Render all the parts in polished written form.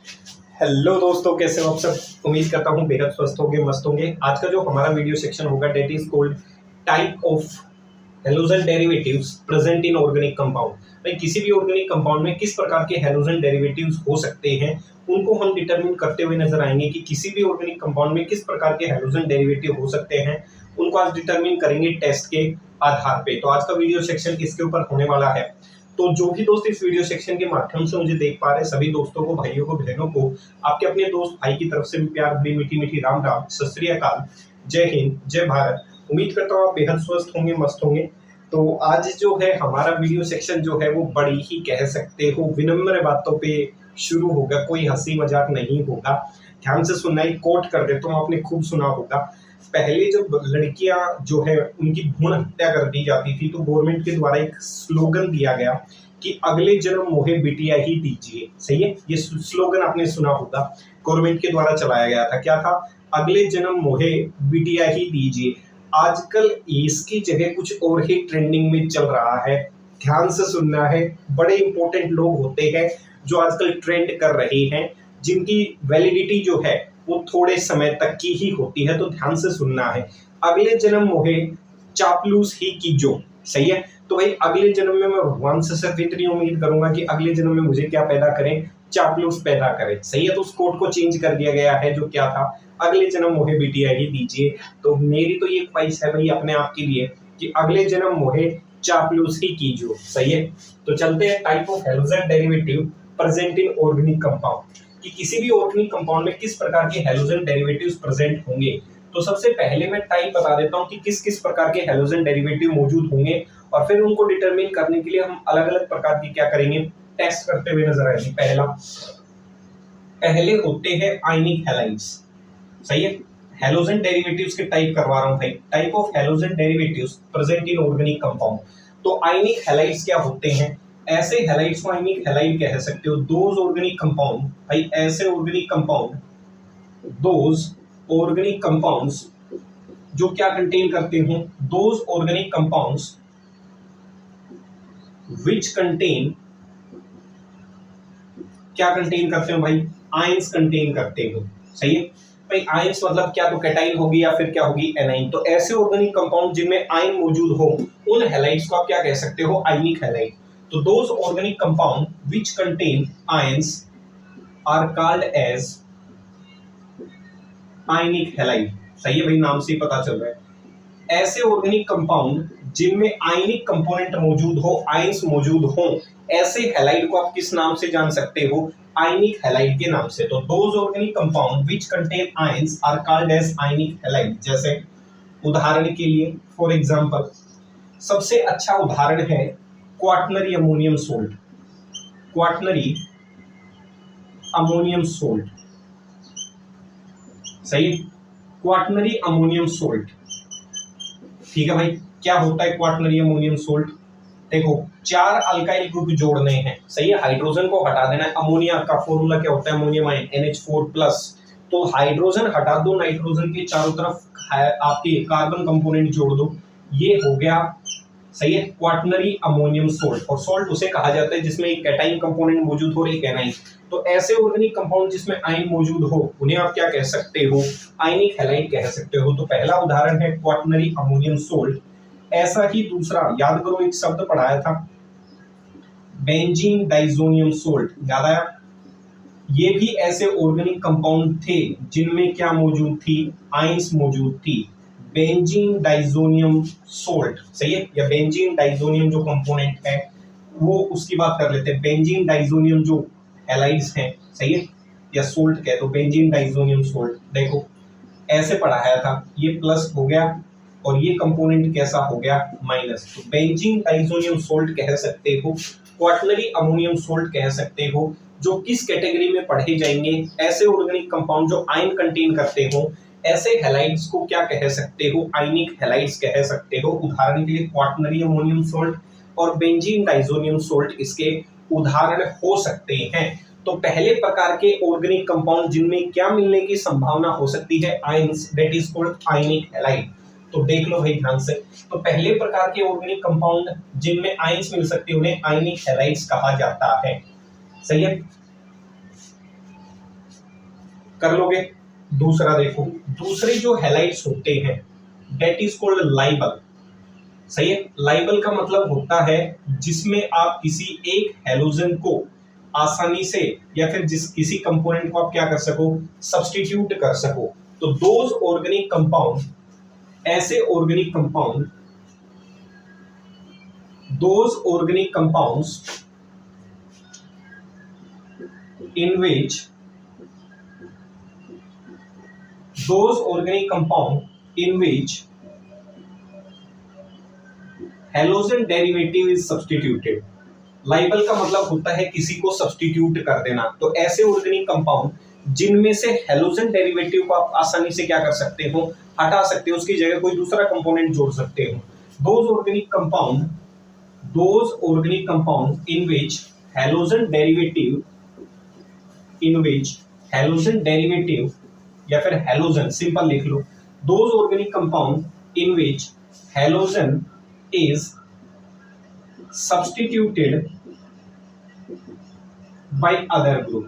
Hello दोस्तों, कैसे हो आप सब। उम्मीद करता हूँ बेहद स्वस्थ होंगे, मस्त होंगे। आज का जो हमारा वीडियो सेक्शन होगा that is called type of halogen derivatives present in organic compound. भाई किसी भी ऑर्गेनिक कंपाउंड में किस प्रकार के हेलोजन डेरिवेटिव्स हो सकते हैं उनको हम डिटरमिन करते हुए नजर आएंगे कि किसी भी ऑर्गेनिक कंपाउंड में किस प्रकार के हेलोजन डेरिवेटिव हो सकते हैं, उनको आज डिटरमिन करेंगे टेस्ट के आधार पे। तो आज का वीडियो सेक्शन इसके ऊपर होने वाला है। तो जो भी दोस्त इस वीडियो सेक्शन के माध्यम से मुझे देख पा रहे हैं, सभी दोस्तों को, भाइयों को, बहनों को आपके अपने दोस्त भाई की तरफ से प्यार भरी मीठी मीठी राम राम, सत श्री अकाल, जय हिंद, जय भारत। उम्मीद करता हूँ आप बेहद स्वस्थ होंगे, मस्त होंगे। तो आज जो है हमारा वीडियो सेक्शन जो है वो बड़ी ही कह सकते हो विनम्र बातों पे शुरू होगा, कोई हंसी मजाक नहीं होगा। ध्यान से सुनना, एक कोट कर देता हूँ, आपने खूब सुना होगा। पहले जब लड़कियां जो है उनकी भ्रूण हत्या कर दी जाती थी तो गवर्नमेंट के द्वारा एक स्लोगन दिया गया कि अगले जन्म मोहे बिटिया ही दीजिए। सही है, ये स्लोगन आपने सुना होगा, गवर्नमेंट के द्वारा चलाया गया था। क्या था? अगले जन्म मोहे बिटिया ही दीजिए। आजकल इसकी जगह कुछ और ही ट्रेंडिंग में चल रहा है। ध्यान से सुनना है, बड़े इंपॉर्टेंट लोग होते हैं जो आजकल ट्रेंड कर रहे हैं, जिनकी वैलिडिटी जो है वो थोड़े समय तक की ही होती है। तो ध्यान से सुनना है, अगले जन्म मोहे चापलूस ही कीजो। सही है, तो भाई अगले जन्म में मैं भगवान से सिर्फ इतनी उम्मीद करूंगा कि अगले जन्म में मुझे क्या पैदा करें, चापलूस पैदा करें। सही है, तो उस कोड को चेंज कर दिया गया है, जो क्या था, अगले जन्म मोहे बिटिया ही दीजिए। तो मेरी तो ये ख्वाहिश है भाई अपने आप के लिए कि अगले जन्म मोहे चापलूस ही कीजो। सही है, तो चलते हैं type of halogen derivative present in organic compound, कि किसी भी ऑर्गेनिक कंपाउंड में किस प्रकार के हेलोजन डेरिवेटिव्स प्रेजेंट होंगे। तो सबसे पहले मैं टाइप बता देता हूं कि किस किस प्रकार के हेलोजन डेरिवेटिव मौजूद होंगे, और फिर उनको डिटरमिन करने के लिए हम अलग अलग प्रकार की क्या करेंगे, टेस्ट करते हुए नजर आएंगे। पहले होते हैं आयनिक हैलाइड्स। सही है, हेलोजन डेरिवेटिव्स के टाइप करवा रहा हूं भाई, type of halogen derivatives present in organic compound. तो आयनिक हैलाइड्स क्या होते हैं? ऐसे हैलाइड्स को आयनिक हैलाइड कह सकते हो। दोज ऑर्गेनिक कंपाउंड, भाई ऐसे organic compound, those organic compounds जो क्या कंटेन करते हो, those organic compounds which contain, क्या कंटेन करते हो भाई, आयंस कंटेन करते हो। सही है भाई, आयंस मतलब क्या, तो कैटाइन होगी या फिर क्या होगी, एनाइन। तो ऐसे ऑर्गेनिक कंपाउंड जिनमें आयन मौजूद हो उन हैलाइड्स को आप क्या कह सकते हो, आयनिक हैलाइड। तो those organic compound which contain ions are called as ionic halide. सही है भाई, नाम से ही पता चल रहा है। ऐसे ऑर्गेनिक कंपाउंड जिनमें आयनिक कंपोनेंट मौजूद हो, आयंस मौजूद हो, ऐसे हैलाइड को आप किस नाम से जान सकते हो, आयनिक हैलाइड के नाम से। तो those organic compound which contain ions are called as ionic halide. जैसे उदाहरण के लिए, फॉर एग्जांपल, सबसे अच्छा उदाहरण है quaternary ammonium salt. Quaternary ammonium salt, सही, क्वाटनरी अमोनियम सोल्ट। ठीक है भाई, क्या होता है क्वाटनरी अमोनियम सोल्ट? देखो, 4 अल्काइल ग्रुप जोड़ने हैं। सही है, हाइड्रोजन को हटा देना है। अमोनिया का फॉर्मूला क्या होता है, अमोनियम आयन NH4+। तो हाइड्रोजन हटा दो, नाइट्रोजन के चारों तरफ आपके कार्बन कंपोनेंट जोड़ दो, ये हो गया। सही है, क्वाटनरी अमोनियम सोल्ट। और सोल्ट उसे कहा जाता है जिसमें एक कैटाइन कंपोनेंट मौजूद हो और एक एनाइन। तो ऐसे ऑर्गेनिक कंपाउंड जिसमें आयन मौजूद हो उन्हें आप क्या कह सकते हो, आयनिक हैलाइड कह सकते हो। तो पहला उदाहरण है क्वाटनरी अमोनियम सोल्ट। ऐसा ही दूसरा, याद करो एक शब्द पढ़ाया था, बेंजीन डाइजोनियम सोल्ट, याद आया? ये भी ऐसे ऑर्गेनिक कंपाउंड थे जिनमें क्या मौजूद थी, आयंस मौजूद थी। बेंजीन डाइजोनियम सोल्ट, सही है, या बेंजीन डाइजोनियम जो कंपोनेंट है वो, उसकी बात कर लेते हैं। बेंजीन डाइजोनियम जो हैलाइड्स हैं, सही है, या सोल्ट कह दो, बेंजीन डाइजोनियम सोल्ट। देखो ऐसे पढ़ाया था, ये प्लस हो गया और ये कंपोनेंट कैसा हो गया, माइनस। तो बेंजीन डाइजोनियम सोल्ट कह सकते हो, क्वाटनरी अमोनियम सोल्ट कह सकते हो। जो किस कैटेगरी में पढ़े जाएंगे, ऐसे ऑर्गेनिक कंपाउंड जो आयन कंटेन करते हो, ऐसे हैलाइड्स को क्या कह सकते हो, आयनिक हैलाइड्स कह सकते हो। उदाहरण के लिए क्वाटनरी अमोनियम सोल्ट और बेंजीन डाइजोनियम सोल्ट इसके उदाहरण हो सकते हैं। तो पहले प्रकार के ऑर्गेनिक कंपाउंड जिनमें क्या मिलने की संभावना हो सकती है, ions, that is called ionic halide. तो देख लो भाई ध्यान से, तो पहले प्रकार के ऑर्गेनिक कंपाउंड जिनमें आयंस मिल सकती है उन्हें आयनिक हैलाइड्स कहा जाता है। सही है, कर लोगे। दूसरा देखो, दूसरे जो हैलाइड्स होते हैं दैट इज कॉल्ड लाइबल। सही है, लाइबल का मतलब होता है जिसमें आप किसी एक हैलोजन को आसानी से या फिर किसी कंपोनेंट को आप क्या कर सको, सब्स्टिट्यूट कर सको। तो दोज ऑर्गेनिक कंपाउंड, ऐसे organic compound, those organic compounds in which those organic compound in which halogen derivative is substituted। Liable का मतलब होता है किसी को सब्स्टिट्यूट कर देना। तो ऐसे ऑर्गेनिक कंपाउंड जिनमें से हेलोजन डेरिवेटिव को आप आसानी से क्या कर सकते हो, हटा सकते हो, उसकी जगह कोई दूसरा कंपोनेंट जोड़ सकते हो। Those organic compound in which halogen derivative, in which halogen derivative या फिर हेलोजन सिंपल लिख लो, those organic compound in which halogen is substituted by other group.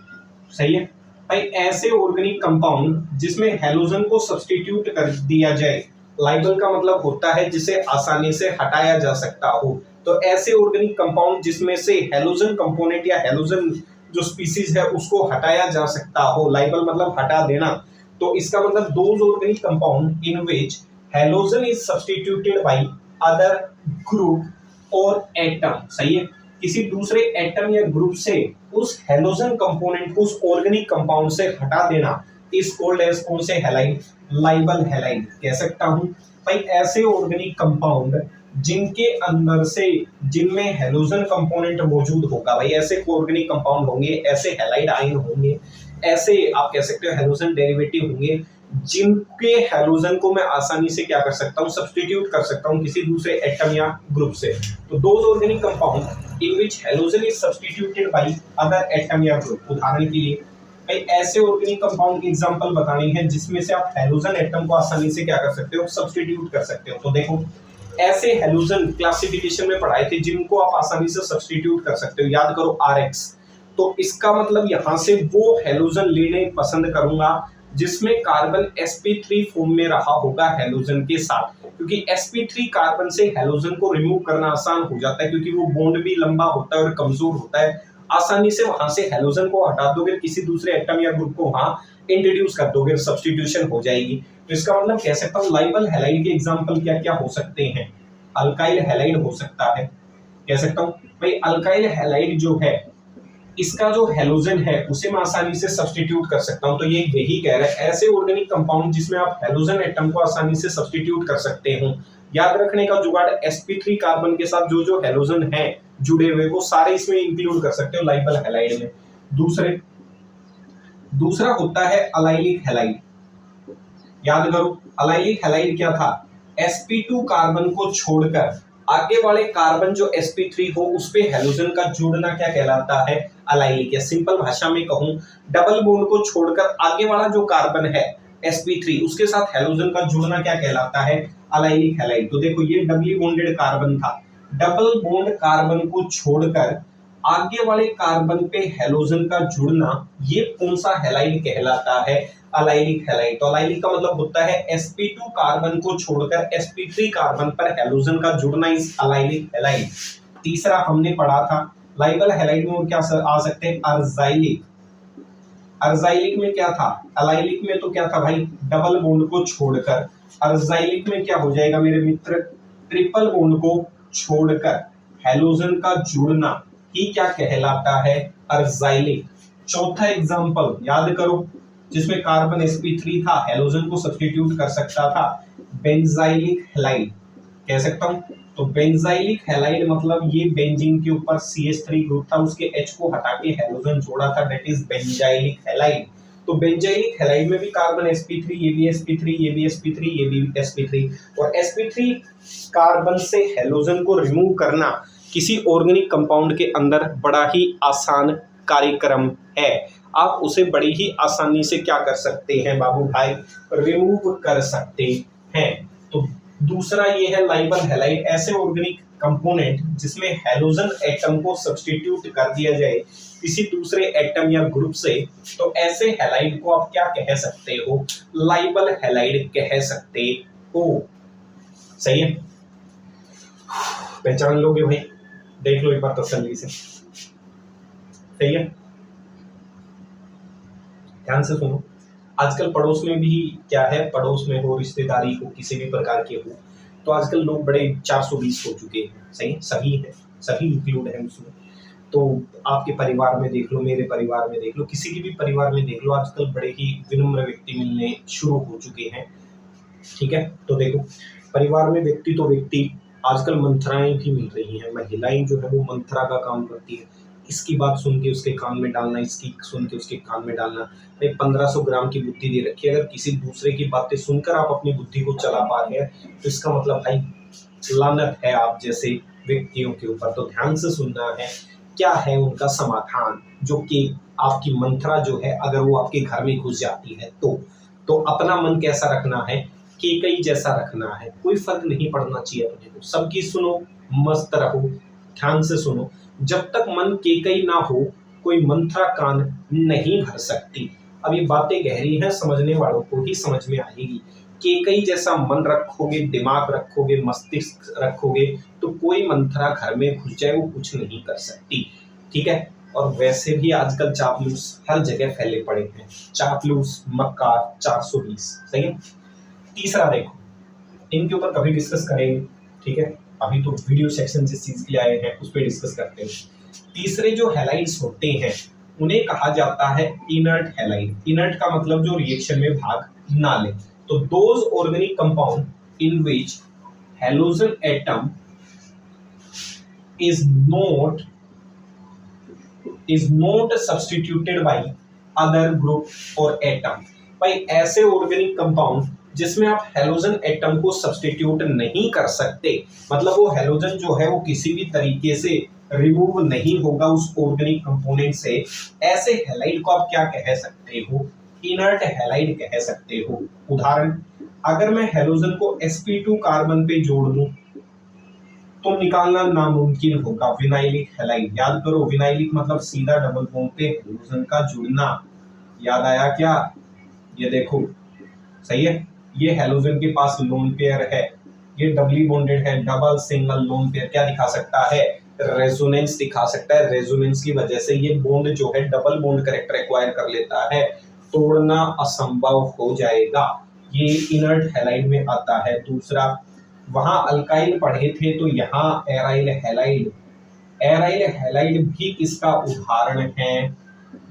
सही है भाई, ऐसे ऑर्गेनिक कंपाउंड जिसमें हेलोजन को सब्स्टिट्यूट कर दिया जाए, लाइबल का मतलब होता है जिसे आसानी से हटाया जा सकता हो। तो ऐसे ऑर्गेनिक कंपाउंड जिसमें से हेलोजन कंपोनेंट या हेलोजन जो स्पीसीज है उसको हटाया जा सकता हो, लाइबल मतलब हटा देना। तो इसका मतलब those organic compound in which halogen is substituted by other group और एटम। सही है, किसी दूसरे एटम या ग्रुप से उस हेलोजन कंपोनेंट को उस ऑर्गेनिक कंपाउंड से हटा देना इज कॉल्ड एज कौन से हैलाइड, लाइबल हैलाइड कह सकता हूं। भाई ऐसे ऑर्गेनिक कंपाउंड जिनके अंदर से, जिनमें हेलोजन कंपोनेंट मौजूद होगा, भाई ऐसे ऑर्गेनिक कंपाउंड होंगे, ऐसे हैलाइड आयन होंगे, ऐसे आप कह सकते हो हेलोजन डेरिवेटिव होंगे जिनके हेलोजन को मैं आसानी से क्या कर सकता हूं, सब्स्टिट्यूट कर सकता हूं किसी दूसरे एटम या ग्रुप से। तो those organic compound in which halogen is substituted by other atom या ग्रुप। उदाहरण के लिए भाई ऐसे ऑर्गेनिक कंपाउंड की एग्जांपल बतानी है जिसमें से आप हेलोजन एटम को आसानी से क्या कर सकते हो, सब्स्टिट्यूट कर सकते हो। तो देखो ऐसे हेलोजन क्लासिफिकेशन में पढ़ाए थे जिनको आप आसानी से सब्स्टिट्यूट कर सकते हो, याद करो RX। तो इसका मतलब यहां से वो हेलोजन लेने पसंद करूंगा जिसमें कार्बन sp3 फॉर्म में रहा होगा हेलोजन के साथ, क्योंकि sp3 कार्बन से हेलोजन को रिमूव करना आसान हो जाता है क्योंकि वो बॉन्ड भी लंबा होता है और कमजोर होता है। आसानी से वहां से हेलोजन को हटा दोगे, किसी दूसरे एटम या ग्रुप को वहां इंट्रोड्यूस कर दोगे, सब्स्टिट्यूशन हो जाएगी। तो इसका मतलब कह सकता हूं लाइबल हैलाइड के एग्जांपल क्या क्या हो सकते हैं। अल्काइल हैलाइड हो सकता है, कह सकता हूं भाई अल्काइल हैलाइड जो है इसका जो हेलोजन है उसे मैं आसानी से सब्स्टिट्यूट कर सकता हूं। तो ये यही कह रहा है ऐसे ऑर्गेनिक कंपाउंड जिसमें आप हेलोजन एटम को आसानी से सब्स्टिट्यूट कर सकते हो। याद रखने का जुगाड़, sp3 कार्बन के साथ जो जो हेलोजन है जुड़े हुए वो सारे इसमें इंक्लूड कर सकते हो लाइबल हैलाइड में। दूसरा होता है अलाइलिक हैलाइड। याद करो अलाइलिक हैलाइड क्या था, sp2 कार्बन को छोड़कर आगे वाले कार्बन जो sp3 हो उस पे हेलोजन का जुड़ना क्या कहलाता है, अलाइलिक। या सिंपल भाषा में कहूं, डबल बॉन्ड को छोड़कर आगे वाला जो कार्बन है sp3 उसके साथ हेलोजन का जुड़ना क्या कहलाता है, अलाइलिक हैलाइड। तो देखो ये डबली बॉन्डेड कार्बन था, डबल बॉन्ड कार्बन को छोड़कर आगे वाले कार्बन पे हेलोजन का जुड़ना, ये कौन सा हैलाइड कहलाता है, अलाइलिक हैलाइड। तो अलाइलिक का मतलब होता है sp2 कार्बन को छोड़कर sp3 कार्बन पर हेलोजन का जुड़ना इस अलाइलिक हैलाइड। तीसरा हमने पढ़ा था लाइबल हैलाइड में क्या आ सकते हैं, अर्जाइलिक। अर्जाइलिक में क्या था, अलाइलिक में तो क्या था भाई डबल बॉन्ड को छोड़कर, अर्जाइलिक में क्या हो जाएगा मेरे मित्र, ट्रिपल बॉन्ड को छोड़कर हेलोजन का जुड़ना ही क्या कहलाता है, अर्जाइलिक। चौथा एग्जांपल याद करो जिसमें कार्बन sp3 था, हेलोजन को सब्स्टिट्यूट कर सकता था, बेंजाइलिक हैलाइड कह सकता हूं। तो बेंजाइलिक हैलाइड मतलब ये बेंजीन के ऊपर CH3 ग्रुप था, उसके H को हटा के हेलोजन जोड़ा था, दैट इज बेंजाइलिक हैलाइड। तो बेंजाइलिक हैलाइड में भी कार्बन sp3, ये भी sp3, ये भी sp3, ये भी sp3, और sp3 कार्बन से हेलोजन को रिमूव करना किसी ऑर्गेनिक कंपाउंड के अंदर बड़ा ही आसान कार्यक्रम है। आप उसे बड़ी ही आसानी से क्या कर सकते हैं बाबू भाई, रिमूव कर सकते हैं। तो दूसरा ये है लाइबल हैलाइड, ऐसे ऑर्गेनिक कंपोनेंट जिसमें हैलोजन एटम को सब्स्टिट्यूट कर दिया जाए किसी दूसरे एटम या ग्रुप से, तो ऐसे हैलाइड को आप क्या कह सकते हो? लाइबल हैलाइड कह सकते हो। सही है, पहचान लोगे भाई? देख लो एक बार तसल्ली से। सही है, ध्यान से सुनो। आजकल पड़ोस में भी क्या है, पड़ोस में हो, रिश्तेदारी हो, किसी भी प्रकार के हो, तो आजकल लोग बड़े 420 हो चुके हैं। सही, सभी है, सभी इंक्लूड है उसमें। तो आपके परिवार में देख लो, मेरे परिवार में देख लो, किसी के भी परिवार में देख लो, आजकल बड़े ही विनम्र व्यक्ति मिलने शुरू हो चुके हैं। ठीक है, तो देखो परिवार में व्यक्ति तो व्यक्ति, आजकल मंत्राएं भी मिल रही हैं। महिलाएं जो है वो मंत्रा का काम करती है, इसकी बात सुन के उसके कान में डालना, इसकी सुन के उसके कान में डालना। भाई 1500 ग्राम की बुद्धि दे रखी है, अगर किसी दूसरे की बातें सुनकर आप अपनी बुद्धि को चला पा रहे हैं तो इसका मतलब भाई लानत है आप जैसे व्यक्तियों के ऊपर। तो ध्यान से सुनना है, क्या है उनका समाधान, जो कि आपकी मंत्रा जो है अगर वो आपके घर में घुस जाती है तो अपना मन कैसा रखना है? केकई जैसा रखना है, कोई फर्क नहीं पड़ना चाहिए अपने को। सबकी सुनो, मस्त रहो, ध्यान से सुनो। जब तक मन केकई ना हो कोई मंत्रा कान नहीं भर सकती। अब ये बातें गहरी हैं, समझने वालों को ही समझ में आएगी। केकई जैसा मन रखोगे, दिमाग रखोगे, मस्तिष्क रखोगे, तो कोई मंत्रा घर में घुस जाए वो कुछ नहीं कर सकती। ठीक है, और वैसे भी आजकल चापलूस हर जगह फैले पड़े हैं। चापलूस, मक्कार, 420। सही है। तीसरा देखो, इनके ऊपर कभी डिस्कस करेंगे। ठीक है, अभी तो वीडियो सेक्शन जिस चीज के लिए आए हैं उस पर डिस्कस करते हैं। तीसरे जो हैलाइड्स होते हैं उन्हें कहा जाता है इनर्ट हैलाइड। इनर्ट का मतलब जो रिएक्शन में भाग ना ले। तो those organic compound in which halogen atom is not substituted by other group और एटम। भाई ऐसे ऑर्गेनिक कंपाउंड जिसमें आप हैलोजन एटम को सब्स्टिट्यूट नहीं कर सकते, मतलब वो हैलोजन जो है वो किसी भी तरीके से रिमूव नहीं होगा उस ऑर्गेनिक कंपोनेंट से, ऐसे हैलाइड को आप क्या कह सकते हो? इनर्ट हैलाइड कह सकते हो। उदाहरण, अगर मैं हैलोजन को sp2 कार्बन पे जोड़ दूं तो निकालना नामुमकिन होगा विनाइलिक हैलाइड। याद करो, विनाइलिक मतलब सीधा डबल बॉन्ड पे हैलोजन का जुड़ना। याद आया क्या? ये देखो, सही है, ये हैलोजन के पास लोन पेयर है, ये डबली बॉन्डेड है। डबल सिंगल लोन पेयर क्या दिखा सकता है? रेजोनेंस दिखा सकता है। रेजोनेंस की वजह से ये बॉन्ड जो है डबल बॉन्ड करेक्टर एक्वायर कर लेता है, तोड़ना असंभव हो जाएगा। ये इनर्ट हैलाइड में आता है। दूसरा, वहां अल्काइल पढ़े थे तो यहाँ एराइल हैलाइड। एराइल हैलाइड भी किसका उदाहरण है?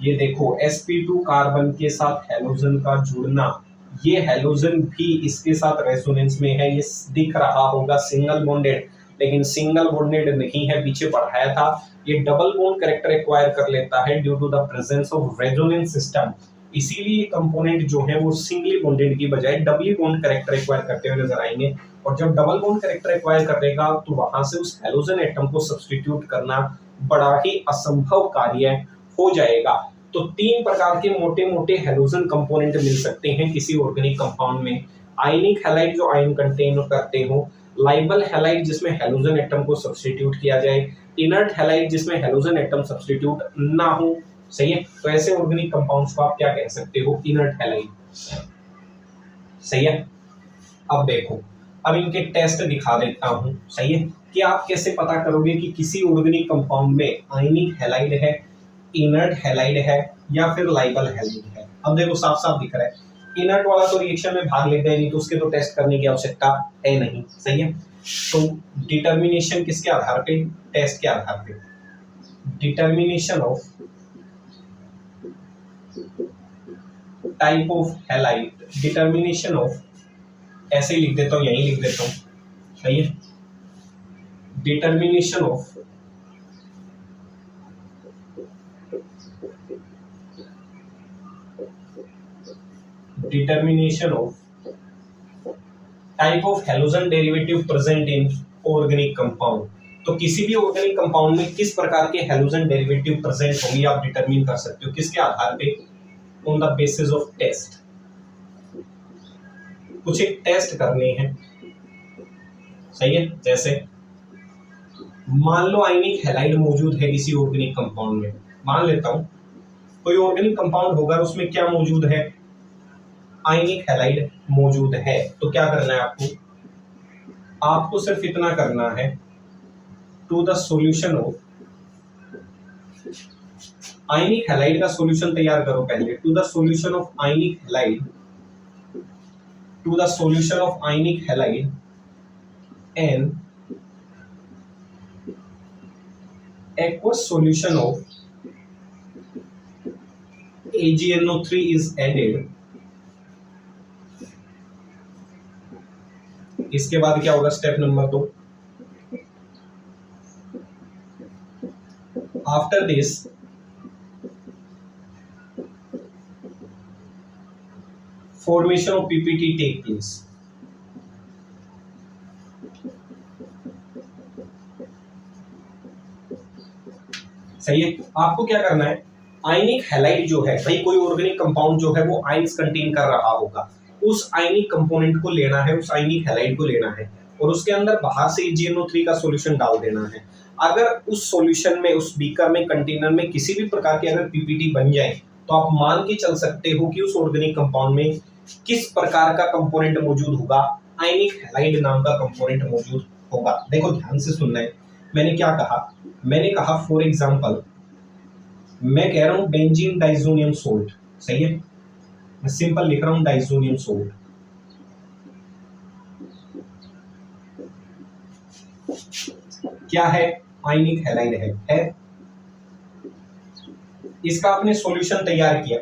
ये देखो, sp2 कार्बन के साथ हैलोजन का जुड़ना, ये हैलोजन भी इसके साथ रेजोनेंस में है। ये दिख रहा होगा सिंगल बॉन्डेड, लेकिन सिंगल बॉन्डेड नहीं है, पीछे पढ़ाया था। ये डबल बॉन्ड कैरेक्टर एक्वायर कर लेता है due to the presence of resonance system. इसीलिए कंपोनेंट जो है वो सिंगली बॉन्डेड की बजाय डबली बॉन्ड कैरेक्टर एक्वायर करते हुए नजर आएंगे। और जब डबल बॉन्ड कैरेक्टर एक्वायर करेगा तो वहां से उस हैलोजन एटम को सब्स्टिट्यूट करना बड़ा ही असंभव कार्य हो जाएगा। तो तीन प्रकार के मोटे मोटे हैलोजन कंपोनेंट मिल सकते हैं किसी ऑर्गेनिक कंपाउंड में। आयनिक हैलाइड जो आयन कंटेन करते हो, लाइबल हैलाइड जिसमें हैलोजन एटम को सब्स्टिट्यूट किया जाए, इनर्ट हैलाइड जिसमें हैलोजन एटम सब्स्टिट्यूट ना हो। सही है, तो ऐसे ऑर्गेनिक कंपाउंड्स को आप क्या कह सकते हो? Inert halide. सही है, अब देखो, अब इनके टेस्ट दिखा देता हूं। सही है, कि आप कैसे पता करोगे कि किसी ऑर्गेनिक कंपाउंड में आयनिक हैलाइड है, इनर्ट हैलाइड है या फिर लाइबल हैलाइड है। अब देखो साफ साफ दिख रहा है, इनर्ट वाला तो रिएक्शन में भाग लेते हैं नहीं, तो उसके तो टेस्ट करने की आवश्यकता है नहीं। सही है, तो डिटर्मिनेशन किसके आधार पे? टेस्ट के आधार पे। Determination of type of halide, determination of, ऐसे ही लिख देता हूं, यही लिख देता हूं। सही है, determination of type of halogen derivative present in organic compound. तो किसी भी ऑर्गेनिक कंपाउंड में किस प्रकार के हैलोजन डेरिवेटिव प्रेजेंट होंगे आप डिटरमिन कर सकते हो। किसके आधार पे? On the basis of test. कुछ एक टेस्ट करने हैं। सही है, जैसे मान लो आयनिक हैलाइड मौजूद है किसी ऑर्गेनिक कंपाउंड में, मान लेता हूं कोई ऑर्गेनिक कंपाउंड होगा, उसमें क्या मौजूद है, आयनिक हैलाइड मौजूद है। तो क्या करना है आपको, आपको सिर्फ इतना करना है, to the solution of ionic halide का सॉल्यूशन तैयार करो पहले, to the solution of ionic halide, to the solution of ionic halide and aqueous solution of AgNO3 is added। इसके बाद क्या होगा, step number 2, after this formation of PPT take place. सही है, आपको क्या करना है, आयनिक हैलाइड जो है भाई, कोई ऑर्गेनिक कंपाउंड जो है वो आयंस कंटेन कर रहा होगा, उस आयनिक कंपोनेंट को लेना है, उस आयनिक हैलाइड को लेना है और उसके अंदर बाहर से AgNO3 का सॉल्यूशन डाल देना है। अगर उस सॉल्यूशन में, उस बीकर में, कंटेनर में किसी भी प्रकार की अगर पीपीटी बन जाए तो आप मान के चल सकते हो कि उस ऑर्गेनिक कंपाउंड में किस प्रकार का कंपोनेंट मौजूद होगा, आयनिक हैलाइड नाम का कंपोनेंट मौजूद होगा। देखो ध्यान से सुनना है, मैंने क्या कहा, मैंने कहा फॉर एग्जांपल, मैं कह रहा हूं बेंजीन डाइजोनियम सोल्ट, सही है, मैं सिंपल लिख रहा हूं डाइजोनियम सोल्ट। क्या है, आयनिक हैलाइड है। इसका आपने सॉल्यूशन तैयार किया,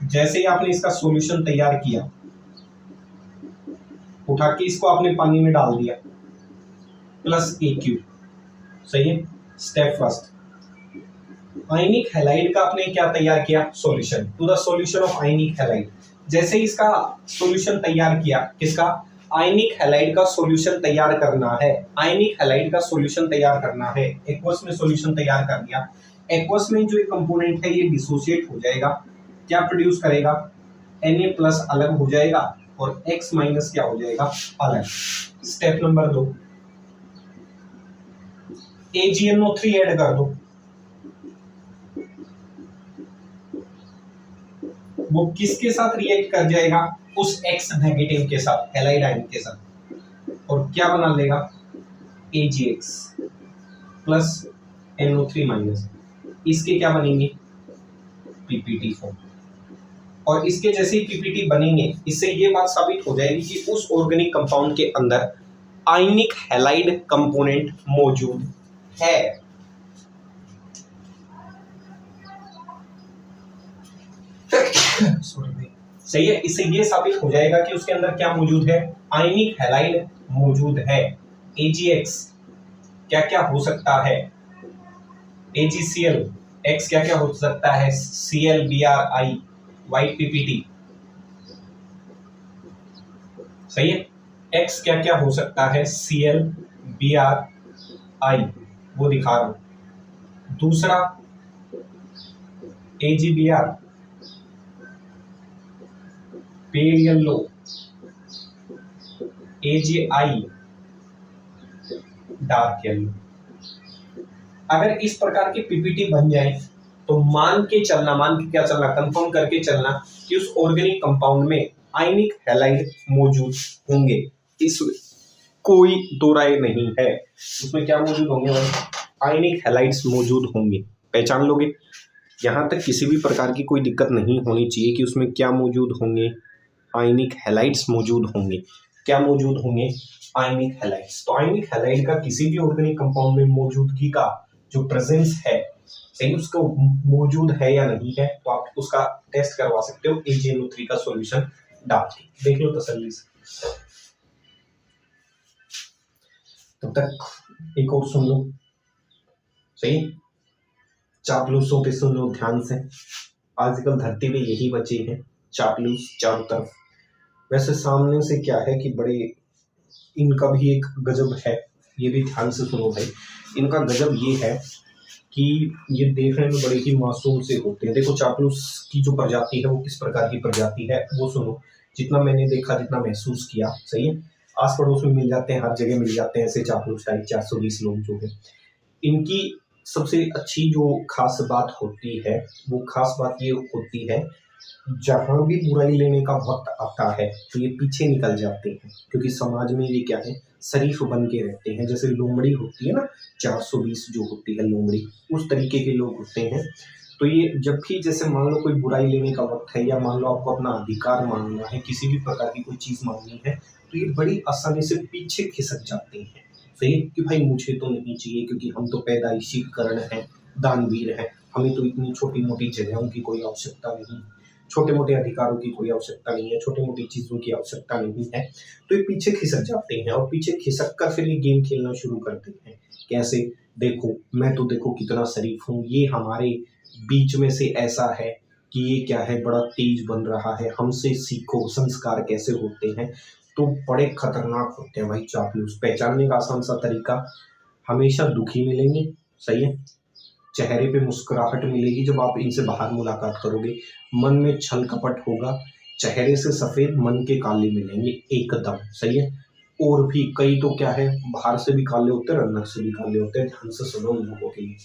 जैसे ही आपने इसका सॉल्यूशन तैयार किया, उठा के इसको आपने पानी में डाल दिया, प्लस AQ, सही है। स्टेप फर्स्ट, आयनिक हैलाइड का आपने क्या तैयार किया, solution, to the solution of ionic halide. जैसे ही इसका सॉल्यूशन तैयार किया, किसका, आयनिक हैलाइड का सॉल्यूशन तैयार करना है, आयनिक हैलाइड का सॉल्यूशन तैयार करना है। एक्वस में सॉल्यूशन तैयार कर दिया, एक्वस में जो कंपोनेंट है ये डिसोसिएट हो जाएगा, क्या प्रोड्यूस करेगा, Na+ अलग हो जाएगा और X- क्या हो जाएगा, अलग। स्टेप नंबर 2, AgNO3 ऐड कर दो, वो किसके साथ रिएक्ट कर जाएगा, उस X- के साथ, हैलाइड आयन के साथ, और क्या बना लेगा, AgX प्लस NO3-। इसके क्या बनेंगे, पीपीटी फॉर्म, और इसके जैसे ही पीपीटी बनेंगे, इससे ये बात साबित हो जाएगी कि उस ऑर्गेनिक कंपाउंड के अंदर आयनिक हैलाइड कंपोनेंट मौजूद है। सही है, इससे ये साबित हो जाएगा कि उसके अंदर क्या मौजूद है, आयनिक हैलाइड मौजूद है। AgX क्या क्या हो सकता है, AgCl, X क्या क्या हो सकता है, ClBrI, व्हाइट पीपीटी, सही है। X क्या क्या हो सकता है, ClBrI, वो दिखा रहा हूं। दूसरा AgBr, pale yellow, AgI, dark yellow. अगर इस प्रकार की पीपीटी बन जाए तो मान के क्या चलना, कंफर्म करके चलना कि उस ऑर्गेनिक कंपाउंड में आयनिक हैलाइड मौजूद होंगे, इस कोई दो राय नहीं है। उसमें क्या मौजूद होंगे भाई, आयनिक हैलाइड्स मौजूद होंगे, पहचान लोगे। यहां तक किसी भी प्रकार की कोई दिक्कत नहीं होनी चाहिए कि उसमें क्या मौजूद होंगे, आयनिक हैलाइड्स मौजूद होंगे। क्या मौजूद होंगे, आयनिक हैलाइड्स। तो आयनिक हैलाइड का किसी भी ऑर्गेनिक कंपाउंड में मौजूदगी का जो प्रेजेंस है, सही, उसको मौजूद है या नहीं है, तो आप उसका टेस्ट करवा सकते हो AgNO3 का सॉल्यूशन डाल के, देख लो तसल्ली से। तब तक एक और सुन लो, सही, चापलूसों पे सुन लो ध्यान से। आजकल धरती पे यही बचे हैं चापलूस चारों तरफ। वैसे सामने से क्या है कि बड़े, इनका भी एक गजब है, ये भी ध्यान से सुनो भाई। इनका गजब ये है कि ये देखने में बड़े ही मासूम से होते हैं। देखो चापलूस की जो प्रजाति है वो किस प्रकार की प्रजाति है वो सुनो। जितना मैंने देखा, जितना महसूस किया, सही है, आस पड़ोस में मिल जाते हैं, हर जगह मिल जाते हैं ऐसे चापलूस टाइप 420 लोग जो है। इनकी सबसे अच्छी जो खास बात होती है वो खास बात ये होती है, जहां भी बुराई लेने का वक्त आता है तो ये पीछे निकल जाते हैं, क्योंकि समाज में ये क्या है, शरीफ बन के रहते हैं। जैसे लोमड़ी होती है ना, 420 जो होती है लोमड़ी, उस तरीके के लोग होते हैं। तो ये जब भी जैसे मान लो कोई बुराई लेने का वक्त है, या मान लो आपको अपना अधिकार मांगना है, किसी भी प्रकार की कोई चीज मांगनी है, तो ये बड़ी आसानी से पीछे खिसक जाते हैं। सही है कि भाई मुझे तो नहीं चाहिए, क्योंकि हम तो पैदाइशी कर्ण हैं, दानवीर हैं, हमें तो इतनी छोटी मोटी जगहों की कोई आवश्यकता नहीं, छोटे मोटे अधिकारों की कोई आवश्यकता नहीं है, छोटी मोटी चीजों की आवश्यकता नहीं है। तो ये पीछे खिसक जाते हैं, और पीछे खिसक कर फिर ये गेम खेलना शुरू करते हैं। कैसे? देखो मैं तो देखो कितना शरीफ हूँ, ये हमारे बीच में से ऐसा है कि ये क्या है, बड़ा तेज बन रहा है, हमसे सीखो संस्कार कैसे होते हैं। तो बड़े खतरनाक होते हैं भाई चापलूस। पहचानने का आसान सा तरीका, हमेशा दुखी मिलेंगे, सही है, चेहरे पे मुस्कुराहट मिलेगी जब आप इनसे बाहर मुलाकात करोगे, मन में छल कपट होगा, चेहरे से सफेद मन के काले मिलेंगे एकदम, सही है। और भी कई तो क्या है, बाहर से भी काले होते हैं, अंदर से भी काले होते हैं। ध्यान से सुनो उन लोगों के लिए।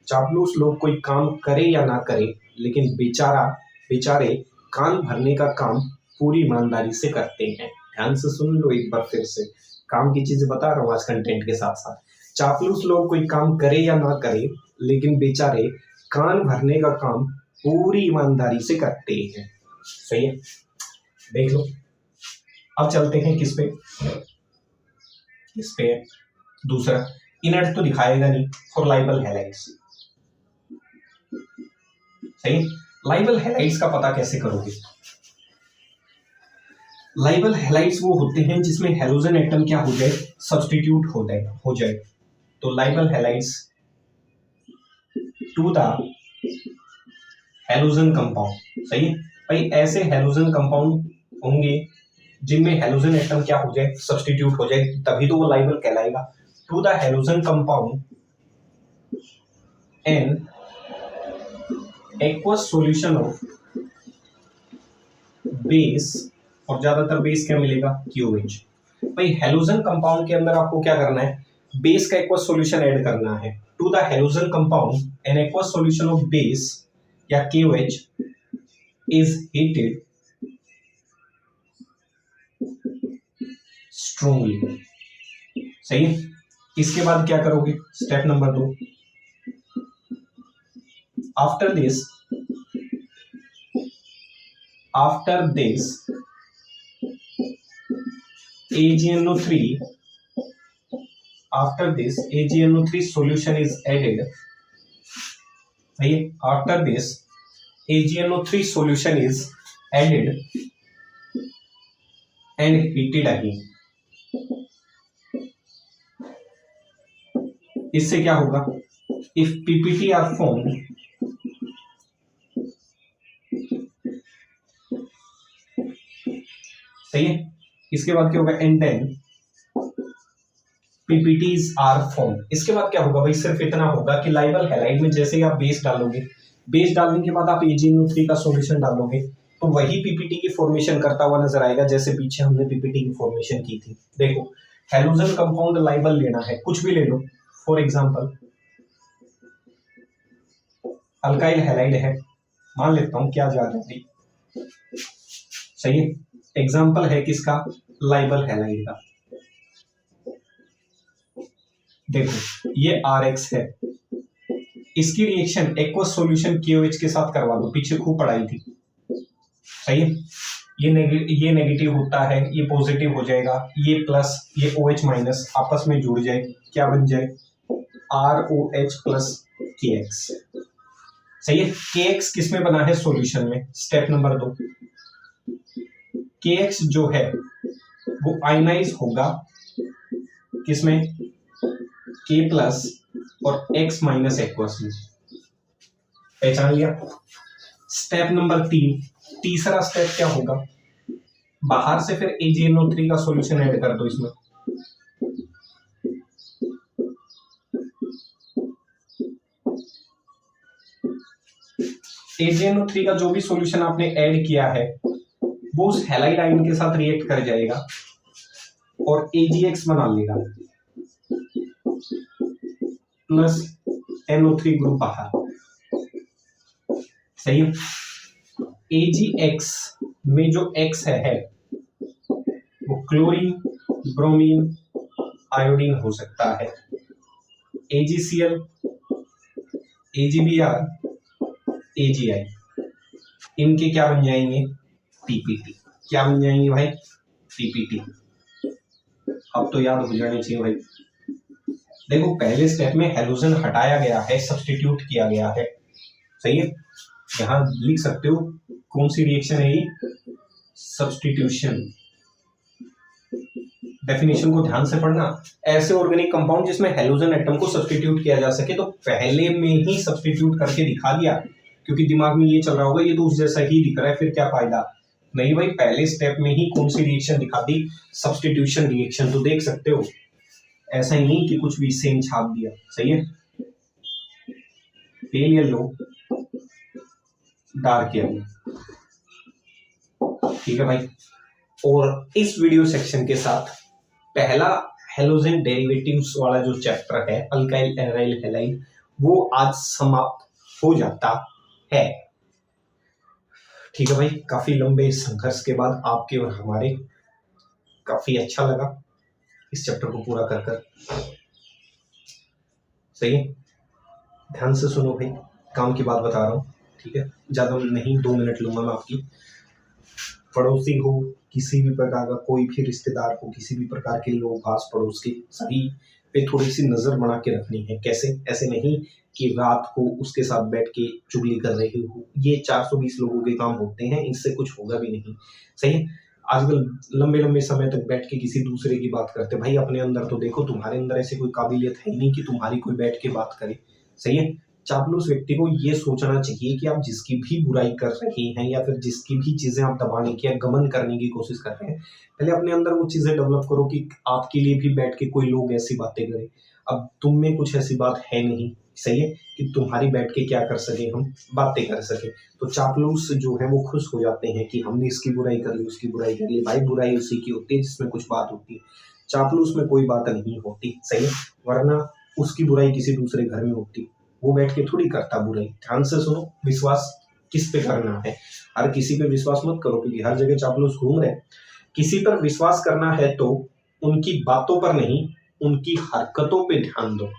चापलूस लोग कोई काम करे या ना करे, लेकिन बेचारे कान भरने का काम पूरी ईमानदारी से करते हैं। ध्यान से सुन लो एक बार फिर से, काम की चीजें बता रहा हूँ आज कंटेंट के साथ साथ। चापलूस लोग कोई काम करे या ना करे, लेकिन बेचारे कान भरने का काम पूरी ईमानदारी से करते हैं, सही है। देख लो, अब चलते हैं किस पे, दूसरा। इनर्ट तो दिखाएगा नहीं, फॉर लाइबल हैलाइड्स, सही। लाइबल हैलाइड्स का पता कैसे करोगे? लाइबल हैलाइड्स वो होते हैं जिसमें हेलोजन एटम क्या हो जाए, सब्स्टिट्यूट हो जाए। तो labile halides to the halogen compound, सही है भाई। ऐसे हेलोजन कंपाउंड होंगे जिनमें हेलोजन एटम क्या हो जाए, सब्स्टिट्यूट हो जाए, तभी तो वो लाइबल कहलाएगा। To the halogen compound an aqueous solution of base, और ज्यादातर बेस क्या मिलेगा, QH। भाई हेलोजन कंपाउंड के अंदर आपको क्या करना है, बेस का एक्वस सॉल्यूशन ऐड करना है। To the halogen compound an aqueous solution of base या KOH इज हीटेड स्ट्रांगली, सही है। इसके बाद क्या करोगे, step number 2। After this AgNO3 after this AgNO3 solution is added, सही है। after this AgNO3 solution is added and heated again, इससे क्या होगा, if PPT are formed, सही है। इसके बाद क्या होगा, and then PPTs are form. इसके बाद क्या होगा भाई, सिर्फ इतना होगा कि लाइबल हैलाइड में जैसे ही आप बेस डालोगे, बेस डालने के बाद आप AgNO3 का सॉल्यूशन डालोगे, तो वही PPT की फॉर्मेशन करता हुआ नजर आएगा, जैसे पीछे हमने PPT की फॉर्मेशन की थी। देखो हेलोजन कंपाउंड लाइबल लेना है, कुछ भी ले लो, फॉर एग्जांपल अल्काइल हैलाइड है, मान लेता हूं, क्या जा रहा है, सही है। एग्जांपल है किसका, लाइबल हैलाइड का। देखो ये RX है, इसकी रिएक्शन एक्वस सॉल्यूशन KOH के साथ करवा दो, पीछे खूब पढ़ाई थी, सही है। ये नेगेटिव होता है, ये पॉजिटिव हो जाएगा, ये प्लस ये OH माइनस आपस में जुड़ जाए, क्या बन जाए, ROH प्लस KX, सही है। KX किस में बना है, सॉल्यूशन में। स्टेप नंबर 2, KX जो है वो आयनाइज होगा किसमें, K प्लस और X माइनस एक्वस में, पहचान लिया। स्टेप नंबर 3, तीसरा स्टेप क्या होगा, बाहर से फिर AgNO3 का सॉल्यूशन ऐड कर दो इसमें। AgNO3 का जो भी सॉल्यूशन आपने ऐड किया है वो उस हैलाइड आयन के साथ रिएक्ट कर जाएगा और AgX बना लेगा। प्लस NO3 ग्रुप बाहर, सही है। AgX में जो X है वो क्लोरीन, ब्रोमीन, आयोडीन हो सकता है। AgCl, AgBr, AgI, इनके क्या बन जाएंगे? TPT। क्या बन जाएंगे भाई? TPT। अब तो याद हो जाने चाहिए भाई। देखो पहले स्टेप में हेलोजन हटाया गया है, सब्स्टिट्यूट किया गया है, सही है। यहां लिख सकते हो कौन सी रिएक्शन है ये? सब्स्टिट्यूशन। डेफिनेशन को ध्यान से पढ़ना। ऐसे ऑर्गेनिक कंपाउंड जिसमें हेलोजन एटम को सब्स्टिट्यूट किया जा सके, तो पहले में ही सब्स्टिट्यूट करके दिखा दिया, क्योंकि दिमाग में ये चल रहा होगा ये तो उस जैसा ही दिख रहा है, फिर क्या फायदा। नहीं भाई, पहले स्टेप में ही कौन सी रिएक्शन दिखा दी? Substitution reaction. तो देख सकते हो, ऐसा ही नहीं कि कुछ भी सेम छाप दिया, सही है। पेल येलो, डार्क येलो, ठीक है भाई। और इस वीडियो सेक्शन के साथ पहला हेलोजन डेरिवेटिव्स वाला जो चैप्टर है, अल्काइल एराइल हैलाइड, वो आज समाप्त हो जाता है, ठीक है भाई। काफी लंबे संघर्ष के बाद आपके और हमारे काफी अच्छा लगा इस चैप्टर को पूरा कर सही है। ध्यान से सुनो भाई, काम की बात बता रहा हूँ, ठीक है। ज्यादा नहीं, 2 मिनट लूंगा मैं आपकी। पड़ोसी हो, किसी भी प्रकार का कोई भी रिश्तेदार हो, किसी भी प्रकार के लोग आस पड़ोस के, सभी पे थोड़ी सी नजर बना के रखनी है। कैसे? ऐसे नहीं कि रात को उसके साथ बैठ के चुगली कर रहे हो। ये 420 लोगों के काम होते हैं, इनसे कुछ होगा भी नहीं, सही है। आजकल लंबे लंबे समय तक बैठ के किसी दूसरे की बात करते, भाई अपने अंदर तो देखो, तुम्हारे अंदर ऐसी कोई काबिलियत है ही नहीं कि तुम्हारी कोई बैठ के बात करे, सही है। चापलूस व्यक्ति को ये सोचना चाहिए कि आप जिसकी भी बुराई कर रहे हैं या फिर जिसकी भी चीजें आप दबाने की या गमन करने की कोशिश कर रहे हैं, पहले अपने अंदर वो चीजें डेवलप करो कि आपके लिए भी बैठ के कोई लोग ऐसी बातें करें। अब तुम में कुछ ऐसी बात है नहीं, सही है, कि तुम्हारी बैठ के क्या कर सके, हम बातें कर सके। तो चापलूस जो है वो खुश हो जाते हैं कि हमने इसकी बुराई कर ली, उसकी बुराई कर ली। भाई बुराई उसी की होती है जिसमें कुछ बात होती है, चापलूस में कोई बात नहीं होती, सही है। वरना उसकी बुराई किसी दूसरे घर में होती, वो बैठ के थोड़ी करता बुराई। ध्यान से सुनो, विश्वास किस पे करना है? हर किसी पे विश्वास मत करो, क्योंकि हर जगह चापलूस घूम रहे हैं। किसी पर विश्वास करना है तो उनकी बातों पर नहीं, उनकी हरकतों पे ध्यान दो।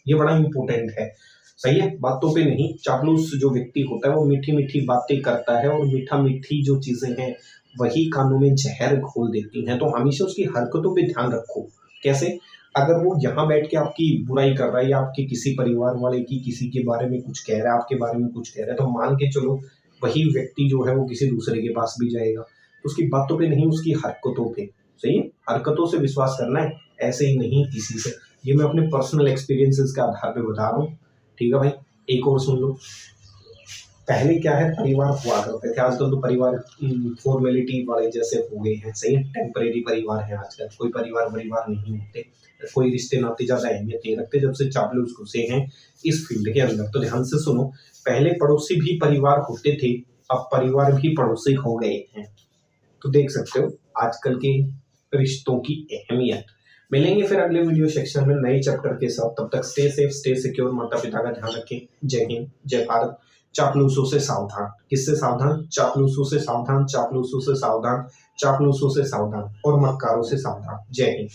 ये बड़ा इंपॉर्टेंट है, सही है। बातों पे नहीं। चापलूस जो व्यक्ति होता है वो मीठी मीठी बातें करता है, और मीठा मीठी जो चीजें हैं वही कानों में जहर घोल देती हैं। तो हमेशा उसकी हरकतों पे ध्यान रखो। कैसे? अगर वो यहाँ बैठ के आपकी बुराई कर रहा है या आपके किसी परिवार वाले की किसी के बारे में कुछ कह रहा है, आपके बारे में कुछ कह रहा है, तो मान के चलो वही व्यक्ति जो है वो किसी दूसरे के पास भी जाएगा। तो उसकी बातों पे नहीं, उसकी हरकतों पे, सही है। हरकतों से विश्वास करना है, ऐसे ही नहीं किसी से। ये मैं अपने पर्सनल एक्सपीरियंसेस के आधार पे बता रहा हूँ, ठीक है भाई। एक और सुन लो। पहले क्या है, परिवार हुआ करते थे, आजकल तो परिवार फॉर्मेलिटी वाले जैसे हो गए हैं, सही है। टेम्परेरी परिवार है आजकल, कोई परिवार नहीं होते, कोई रिश्ते नाते ज्यादा अहमियत नहीं रखते जब से चापलूस घुसे हैं इस फील्ड के अंदर। तो ध्यान से सुनो, पहले पड़ोसी भी परिवार होते थे, अब परिवार भी पड़ोसी हो गए हैं। तो देख सकते हो आजकल के रिश्तों की अहमियत। मिलेंगे फिर अगले वीडियो सेक्शन में नए चैप्टर के साथ। तब तक स्टे सेफ, स्टे सिक्योर, माता पिता का ध्यान रखें। जय हिंद, जय भारत। चापलूसों से सावधान। किससे सावधान? चापलूसों से सावधान, चापलूसों से सावधान, चापलूसों से सावधान, और मक्कारों से सावधान। जय हिंद।